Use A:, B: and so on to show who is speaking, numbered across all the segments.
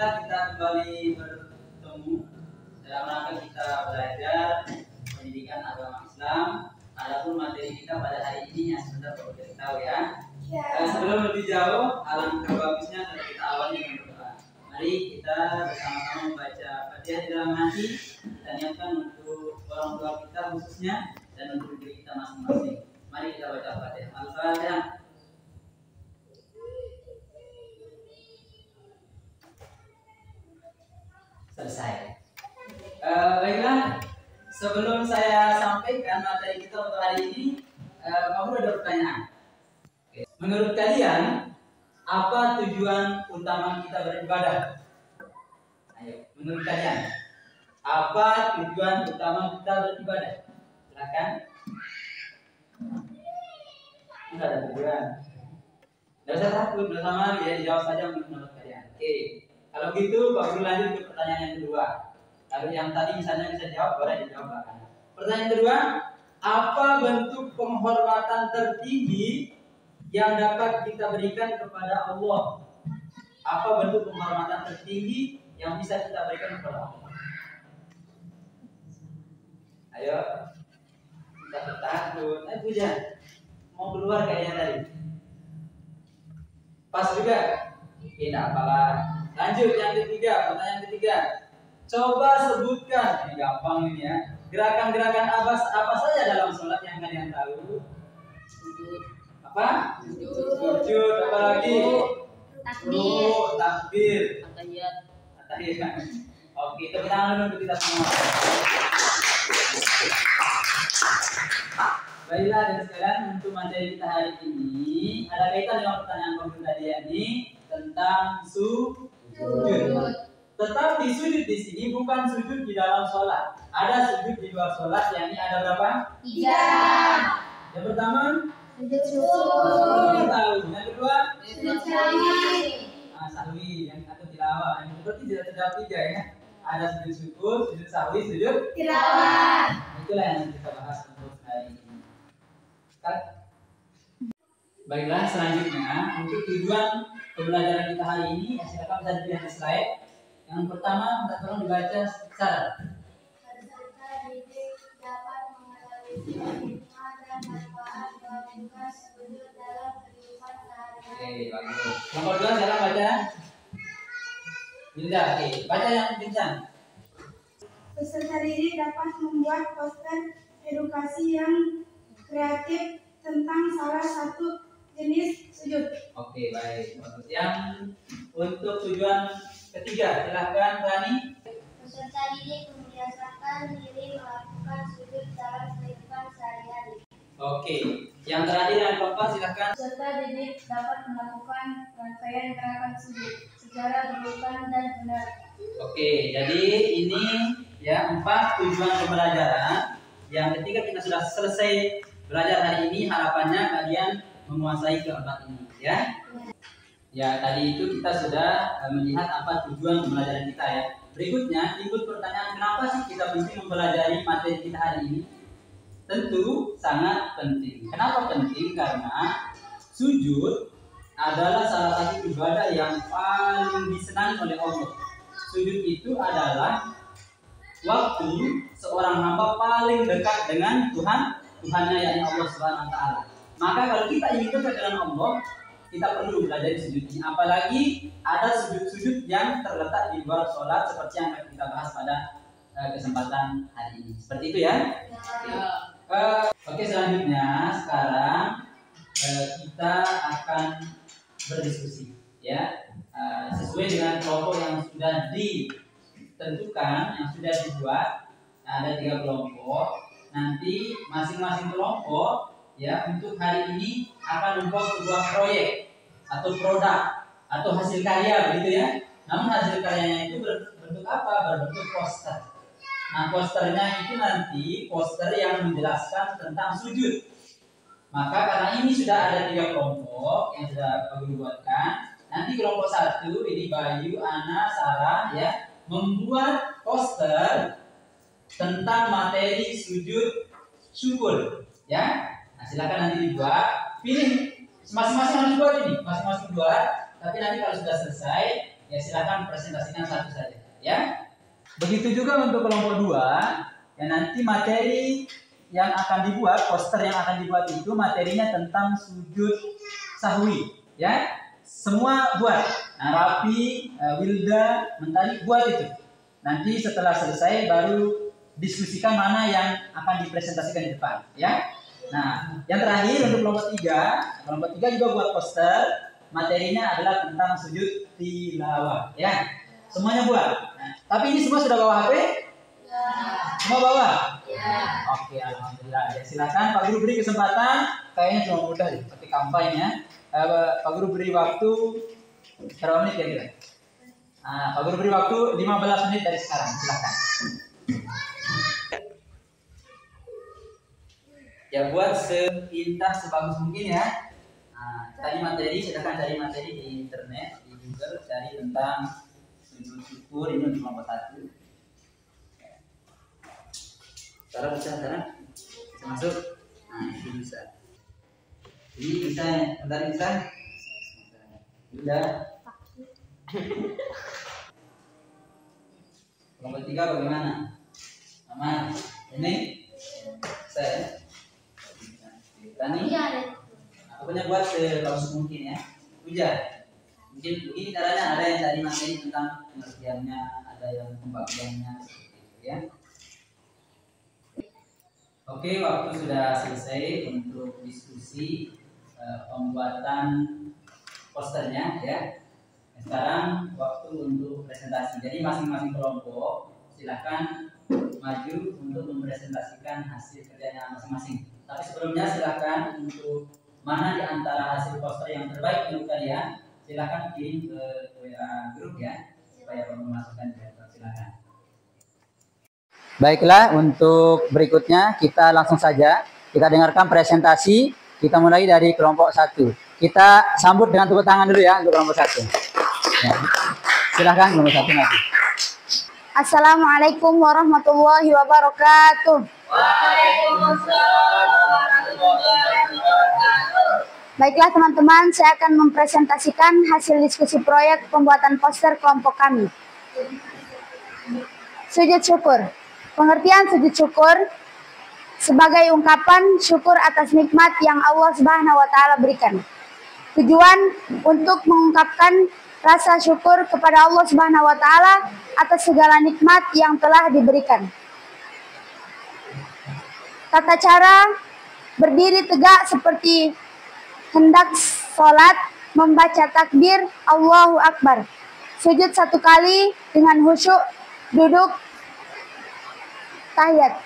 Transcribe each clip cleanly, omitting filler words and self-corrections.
A: Alhamdulillah kita kembali bertemu dalam rangka kita belajar pendidikan agama Islam. Adapun materi kita pada hari ini yang sebentar perlu kita tahu ya. Sebelum lebih jauh, alangkah bagusnya kalau kita awali dengan berdoa. Mari kita bersama-sama membaca Fatihah di dalam hati. Kita niatkan untuk orang tua kita khususnya dan untuk diri kita masing-masing. Mari kita baca Fatihah. Al-Fatihah. Selesai. Baiklah, sebelum saya sampaikan materi kita untuk hari ini, kamu ada pertanyaan. Menurut kalian, apa tujuan utama kita beribadah? Ayo, menurut kalian, apa tujuan utama kita beribadah? Silakan. Tidak ada tujuan. Tidak usah takut, tidak usah malu ya, jawab saja menurut kalian. Oke. Kalau gitu, Pak Guru lanjut ke pertanyaan yang kedua. Kalau yang tadi misalnya bisa jawab, boleh dijawab belakangan. Pertanyaan kedua, apa bentuk penghormatan tertinggi yang dapat kita berikan kepada Allah? Apa bentuk penghormatan tertinggi yang bisa kita berikan kepada Allah? Ayo, kita takut. Puja, mau keluar kayaknya tadi. Pas juga? Tidak apalah. Lanjut yang ketiga, pertanyaan ketiga. Coba sebutkan, ini gampang ini ya. Gerakan-gerakan apa saja dalam sholat yang kalian tahu? Sujud. Apa? Sujud. Apa lagi? Takbir. Takbir. Atahiyat. Oke, tepuk tangan dulu untuk kita semua. Baiklah, dan sekalian untuk materi kita hari ini ada kaitan dengan pertanyaan pemerintah tadi ini tentang sujud. Tetapi sujud di sini bukan sujud di dalam sholat. Ada sujud di luar sholat, yakni ada berapa? 3. Yang pertama, sujud syukur. Yang kedua, sujud sahwi. Sahwi yang atau tilawah. Yang berarti tidak terdapat 3 ya. Ada sujud syukur, sujud sahwi, sujud tilawah. Itulah yang kita bahas untuk hari ini. Baiklah, selanjutnya untuk tujuan pembelajaran kita hari ini, silakan bisa dilihat di slide. Yang pertama, minta tolong dibaca secara.
B: Peserta didik dapat mengetahui hikmah dan manfaat membuka sujud dalam kehidupan sehari-hari.
A: Oke, bagus. Nomor 2, silakan baca. Yunda, oke, baca yang kencang.
B: Peserta didik dapat membuat poster edukasi yang kreatif tentang salah satu jenis sujud.
A: Oke, baik. Yang untuk tujuan ketiga, silakan Rani.
B: Peserta didik membiasakan diri melakukan sujud dalam kehidupan sehari-hari.
A: Oke, yang terakhir yang keempat, silakan.
B: Peserta didik dapat melakukan rangkaian gerakan sujud secara berurutan dan benar.
A: Oke, jadi ini ya 4 tujuan pembelajaran. Yang ketiga kita sudah selesai belajar hari ini. Harapannya kalian menguasai keempat ini ya. Ya, tadi itu kita sudah melihat apa tujuan pembelajaran kita ya. Berikutnya timbul pertanyaan, kenapa sih kita penting mempelajari materi kita hari ini? Tentu sangat penting. Kenapa penting? Karena sujud adalah salah satu ibadah yang paling disenangi oleh Allah. Sujud itu adalah waktu seorang hamba paling dekat dengan Tuhannya, yakni Allah Subhanahu wa taala. Maka kalau kita ingin dekat dengan Allah, kita perlu belajar sujud ini. Apalagi ada sujud-sujud yang terletak di luar sholat seperti yang akan kita bahas pada kesempatan hari ini. Seperti itu ya. Oke, selanjutnya sekarang kita akan berdiskusi ya, sesuai dengan kelompok yang sudah ditentukan, yang sudah dibuat. Ada 3 kelompok. Nanti masing-masing kelompok ya untuk hari ini akan membuat sebuah proyek atau produk atau hasil karya begitu ya. Namun hasil karyanya itu berbentuk apa? Berbentuk poster. Nah, posternya itu nanti poster yang menjelaskan tentang sujud. Maka karena ini sudah ada 3 kelompok yang sudah Pak Guru buatkan, nanti kelompok 1 ini Bayu, Ana, Sarah ya membuat poster tentang materi sujud syukur ya. Nah, silakan nanti dibuat, pilih masing-masing harus buat ini, masing-masing buat. Tapi nanti kalau sudah selesai Ya silakan presentasikan satu saja. Ya. Begitu juga untuk kelompok 2, ya nanti materi yang akan dibuat, poster yang akan dibuat itu materinya tentang sujud sahwi. Ya. Semua buat. Nah, Rapi, Wilda, Mentari buat itu. Nanti setelah selesai baru diskusikan mana yang akan dipresentasikan di depan, ya. Nah, yang terakhir untuk kelompok 3 juga buat poster, materinya adalah tentang sujud tilawah, ya. Semuanya buat. Nah, tapi ini semua sudah bawa HP? Ya. Semua bawa? Ya. Oke, alhamdulillah. Ya, silakan Pak Guru beri kesempatan. Kayaknya cuma mudah deh, seperti kampanye. Pak Guru beri waktu berapa menit kira-kira? Nah, Pak Guru beri waktu 15 menit dari sekarang. Silakan. Ya buat sepintas sebagus mungkin ya. Nah, tadi materi, silakan cari materi di internet, di Google, cari tentang sujud syukur ini untuk kelompok 1. Sekarang bisa masuk. Nah, itu bisa. Ini bisa, bentar bisa. Udah. Kelompok 3 bagaimana? Aman. Ini saya. Tani, aku punya buat sebagus mungkin ya. Hujan. Mungkin caranya ada yang tadi materi tentang pengertiannya, ada yang pembagiannya, ya. Oke, waktu sudah selesai untuk diskusi pembuatan posternya, ya. Sekarang waktu untuk presentasi. Jadi masing-masing kelompok silahkan maju untuk mempresentasikan hasil kerjanya masing-masing. Tapi sebelumnya silahkan untuk mana di antara hasil poster yang terbaik menurut kalian, silahkan kirim ke WA grup ya, supaya memasukkan juga. Silahkan. Baiklah, untuk berikutnya kita langsung saja kita dengarkan presentasi. Kita mulai dari kelompok 1. Kita sambut dengan tepuk tangan dulu ya untuk kelompok 1. Ya. Silahkan kelompok 1 maju.
B: Assalamualaikum warahmatullahi wabarakatuh.
C: Waalaikumsalam warahmatullahi wabarakatuh.
B: Baiklah teman-teman, saya akan mempresentasikan hasil diskusi proyek pembuatan poster kelompok kami. Sujud syukur. Pengertian sujud syukur sebagai ungkapan syukur atas nikmat yang Allah Subhanahu wa taala berikan. Tujuan untuk mengungkapkan rasa syukur kepada Allah Subhanahu wa taala atas segala nikmat yang telah diberikan. Tata cara berdiri tegak seperti hendak sholat, membaca takbir Allahu Akbar. Sujud 1 kali dengan khusyuk, duduk tahiyat.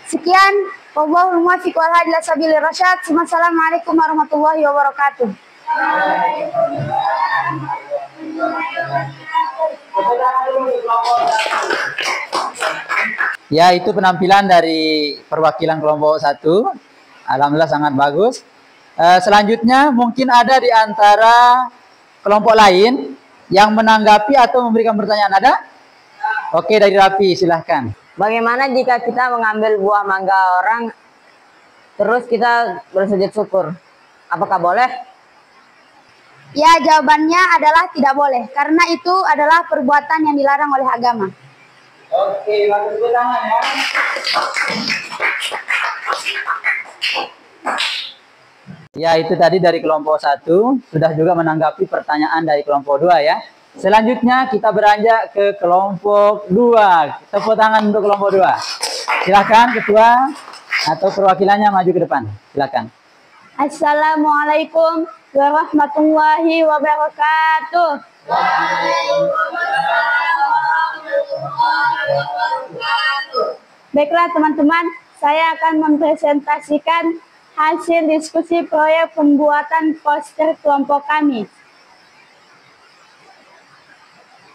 B: Sekian, wallahul muwaffiq wal hadi ila sabilir rasyad. Wassalamualaikum warahmatullahi wabarakatuh.
A: Ya, itu penampilan dari perwakilan kelompok 1. Alhamdulillah sangat bagus. Selanjutnya mungkin ada di antara kelompok lain yang menanggapi atau memberikan pertanyaan, ada? Oke, dari Rapi, silahkan.
C: Bagaimana jika kita mengambil buah mangga orang, terus kita bersujud syukur? Apakah boleh?
B: Ya, jawabannya adalah tidak boleh, karena itu adalah perbuatan yang dilarang oleh agama.
A: Oke, waktu tepuk tangan ya. Ya, itu tadi dari kelompok 1, sudah juga menanggapi pertanyaan dari kelompok 2 ya. Selanjutnya kita beranjak ke kelompok 2. Tepuk tangan untuk kelompok 2. Silakan ketua atau perwakilannya maju ke depan. Silakan.
B: Assalamualaikum warahmatullahi wabarakatuh. Baiklah teman-teman, saya akan mempresentasikan hasil diskusi proyek pembuatan poster kelompok kami.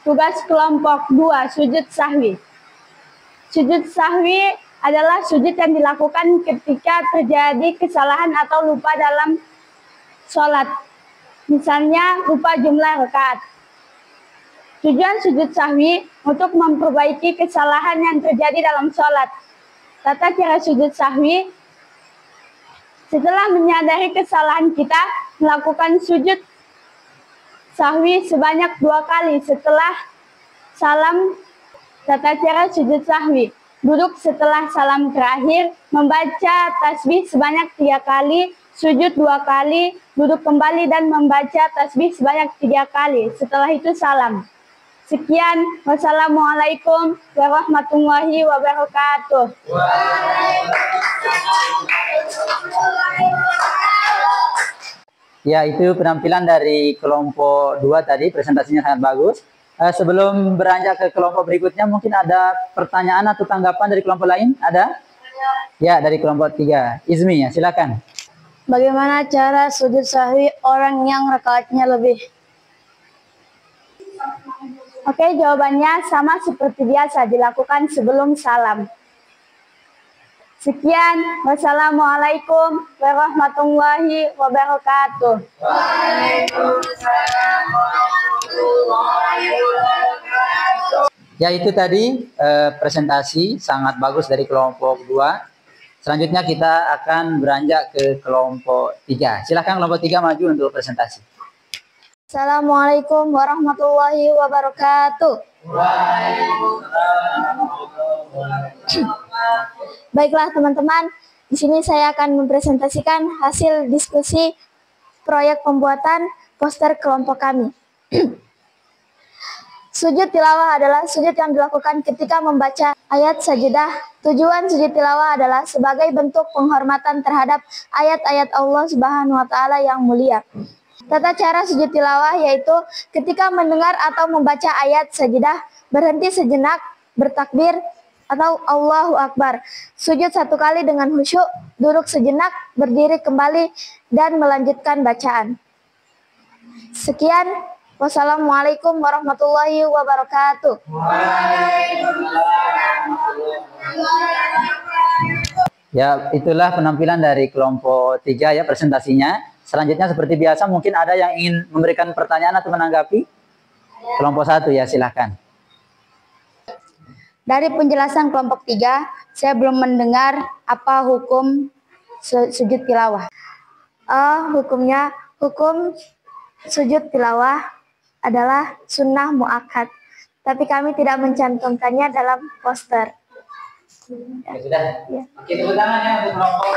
B: Tugas kelompok 2, sujud sahwi. Sujud sahwi adalah sujud yang dilakukan ketika terjadi kesalahan atau lupa dalam sholat. Misalnya lupa jumlah rakaat. Tujuan sujud sahwi untuk memperbaiki kesalahan yang terjadi dalam sholat. Tata cara sujud sahwi: setelah menyadari kesalahan kita, melakukan sujud sahwi sebanyak 2 kali setelah salam. Tata cara sujud sahwi: duduk setelah salam terakhir, membaca tasbih sebanyak 3 kali, sujud 2 kali, duduk kembali dan membaca tasbih sebanyak 3 kali. Setelah itu salam. Sekian, wassalamualaikum warahmatullahi wabarakatuh.
A: Ya, itu penampilan dari kelompok 2 tadi, presentasinya sangat bagus. Sebelum beranjak ke kelompok berikutnya, mungkin ada pertanyaan atau tanggapan dari kelompok lain? Ada? Ya, dari kelompok 3. Izmi, ya, silakan.
B: Bagaimana cara sujud sahwi orang yang rakaatnya lebih? Oke, jawabannya sama seperti biasa, dilakukan sebelum salam. Sekian, wassalamualaikum warahmatullahi wabarakatuh.
A: Ya, itu tadi presentasi sangat bagus dari kelompok 2. Selanjutnya kita akan beranjak ke kelompok 3. Silakan kelompok 3 maju untuk presentasi.
B: Assalamualaikum warahmatullahi wabarakatuh. Baiklah teman-teman, di sini saya akan mempresentasikan hasil diskusi proyek pembuatan poster kelompok kami. Sujud tilawah adalah sujud yang dilakukan ketika membaca ayat sajadah. Tujuan sujud tilawah adalah sebagai bentuk penghormatan terhadap ayat-ayat Allah Subhanahu wa Ta'ala yang mulia. Tata cara sujud tilawah yaitu ketika mendengar atau membaca ayat sajadah, berhenti sejenak, bertakbir atau Allahu Akbar, sujud 1 kali dengan khusyuk, duduk sejenak, berdiri kembali, dan melanjutkan bacaan. Sekian, wassalamualaikum warahmatullahi wabarakatuh.
A: Ya, itulah penampilan dari kelompok 3 ya presentasinya. Selanjutnya seperti biasa mungkin ada yang ingin memberikan pertanyaan atau menanggapi? Kelompok 1 ya, silahkan.
B: Dari penjelasan kelompok 3, saya belum mendengar apa hukum sujud tilawah. Hukum sujud tilawah adalah sunnah muakkad, tapi kami tidak mencantumkannya dalam poster.
A: Ya, sudah.
B: Ya.
A: Oke, tepuk tangan ya untuk kelompok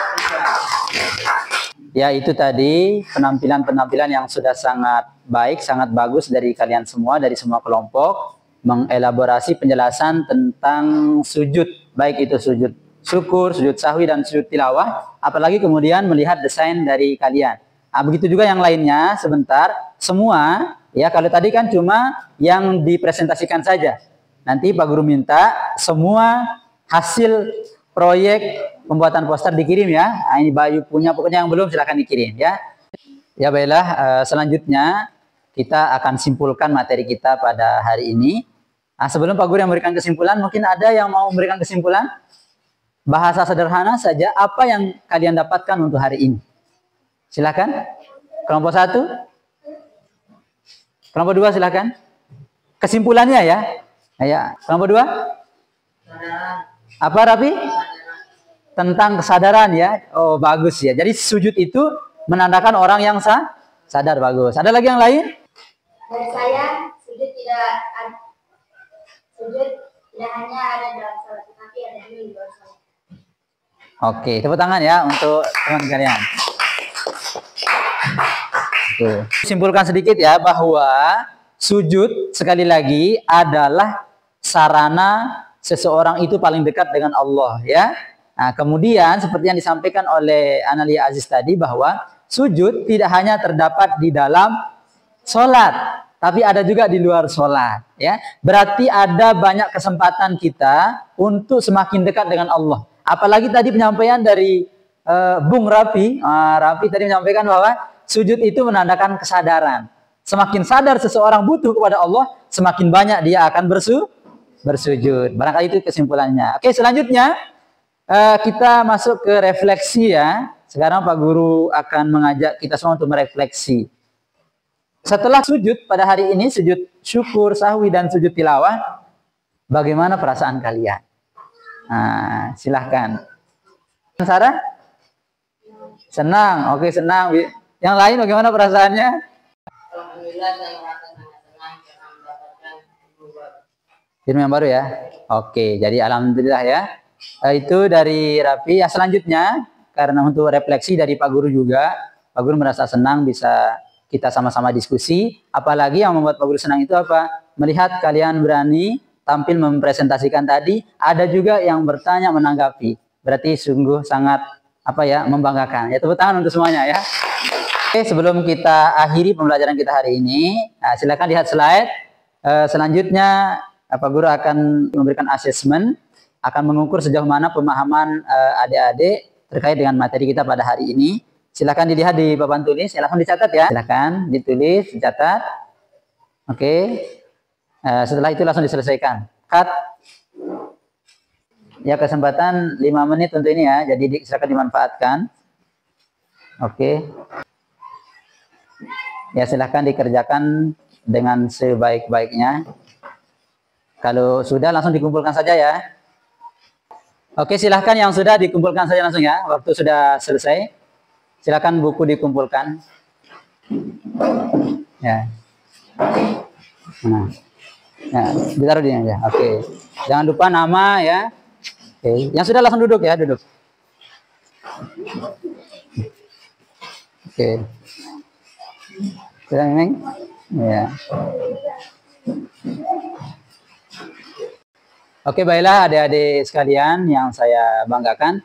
A: 3. Ya, itu tadi penampilan-penampilan yang sudah sangat baik, sangat bagus dari kalian semua, dari semua kelompok, mengelaborasi penjelasan tentang sujud, baik itu sujud syukur, sujud sahwi, dan sujud tilawah, apalagi kemudian melihat desain dari kalian. Nah, begitu juga yang lainnya, sebentar, semua, ya kalau tadi kan cuma yang dipresentasikan saja. Nanti Pak Guru minta semua hasil proyek pembuatan poster dikirim ya. Nah, ini Bayu punya, pokoknya yang belum silahkan dikirim ya. Ya baiklah, selanjutnya kita akan simpulkan materi kita pada hari ini. Nah, sebelum Pak Guru yang memberikan kesimpulan, mungkin ada yang mau memberikan kesimpulan? Bahasa sederhana saja, apa yang kalian dapatkan untuk hari ini? Silakan. Kelompok 1. Kelompok 2 silakan. Kesimpulannya ya. Ya, kelompok 2. Apa Rafi? Tentang kesadaran ya. Oh, bagus ya. Jadi sujud itu menandakan orang yang sadar, bagus. Ada lagi yang lain?
B: Dari saya, sujud tidak hanya ada dalam salat, tetapi ada juga di luar salat.
A: Oke, tepuk tangan ya untuk teman kalian. Oke. Simpulkan sedikit ya bahwa sujud sekali lagi adalah sarana seseorang itu paling dekat dengan Allah ya. Nah, kemudian seperti yang disampaikan oleh Analia Aziz tadi bahwa sujud tidak hanya terdapat di dalam sholat, tapi ada juga di luar sholat ya. Berarti ada banyak kesempatan kita untuk semakin dekat dengan Allah. Apalagi tadi penyampaian dari Bung Rafi. Rafi tadi menyampaikan bahwa sujud itu menandakan kesadaran. Semakin sadar seseorang butuh kepada Allah, semakin banyak dia akan bersujud. Barangkali itu kesimpulannya. Oke, selanjutnya kita masuk ke refleksi ya. Sekarang Pak Guru akan mengajak kita semua untuk merefleksi. Setelah sujud pada hari ini, sujud syukur, sahwi, dan sujud tilawah, bagaimana perasaan kalian? Nah, silahkan. Sarah? Senang, oke senang. Yang lain bagaimana perasaannya?
C: Alhamdulillah saya merasa sangat senang karena mendapatkan
A: ilmu yang baru ya. Oke, jadi alhamdulillah ya. Itu dari Rafi. Yang selanjutnya, karena untuk refleksi dari Pak Guru juga, Pak Guru merasa senang bisa kita sama-sama diskusi. Apalagi yang membuat Pak Guru senang itu apa? Melihat kalian berani tampil mempresentasikan tadi. Ada juga yang bertanya menanggapi. Berarti sungguh sangat membanggakan. Ya, tepuk tangan untuk semuanya ya. Oke, sebelum kita akhiri pembelajaran kita hari ini, silakan lihat slide. Selanjutnya Pak Guru akan memberikan asesmen, akan mengukur sejauh mana pemahaman adik-adik terkait dengan materi kita pada hari ini. Silakan dilihat di papan tulis, silakan dicatat ya. Silakan ditulis, dicatat. Oke. Setelah itu langsung diselesaikan. Cut. Ya, kesempatan 5 menit untuk ini ya, jadi silakan dimanfaatkan. Oke. Ya, silakan dikerjakan dengan sebaik-baiknya. Kalau sudah langsung dikumpulkan saja ya. Oke, silahkan yang sudah dikumpulkan saja langsung ya. Waktu sudah selesai. Silakan buku dikumpulkan. Ya. Nah. Ya, ditaruh di sini ya. Oke. Jangan lupa nama ya. Oke, yang sudah langsung duduk ya, duduk. Oke. Sudah, Neng? Ya. Oke, baiklah adik-adik sekalian yang saya banggakan.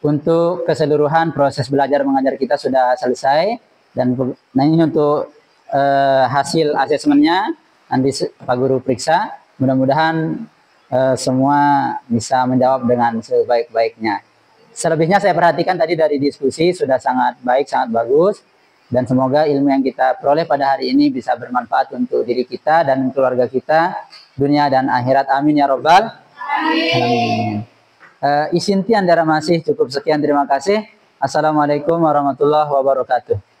A: Untuk keseluruhan proses belajar mengajar kita sudah selesai. Dan ini untuk hasil asesmennya nanti Pak Guru periksa. Mudah-mudahan semua bisa menjawab dengan sebaik-baiknya. Selebihnya saya perhatikan tadi dari diskusi sudah sangat baik, sangat bagus. Dan semoga ilmu yang kita peroleh pada hari ini bisa bermanfaat untuk diri kita dan keluarga kita, dunia dan akhirat. Amin ya robbal alamin. Isinti Andara masih cukup sekian, terima kasih. Assalamualaikum warahmatullahi wabarakatuh.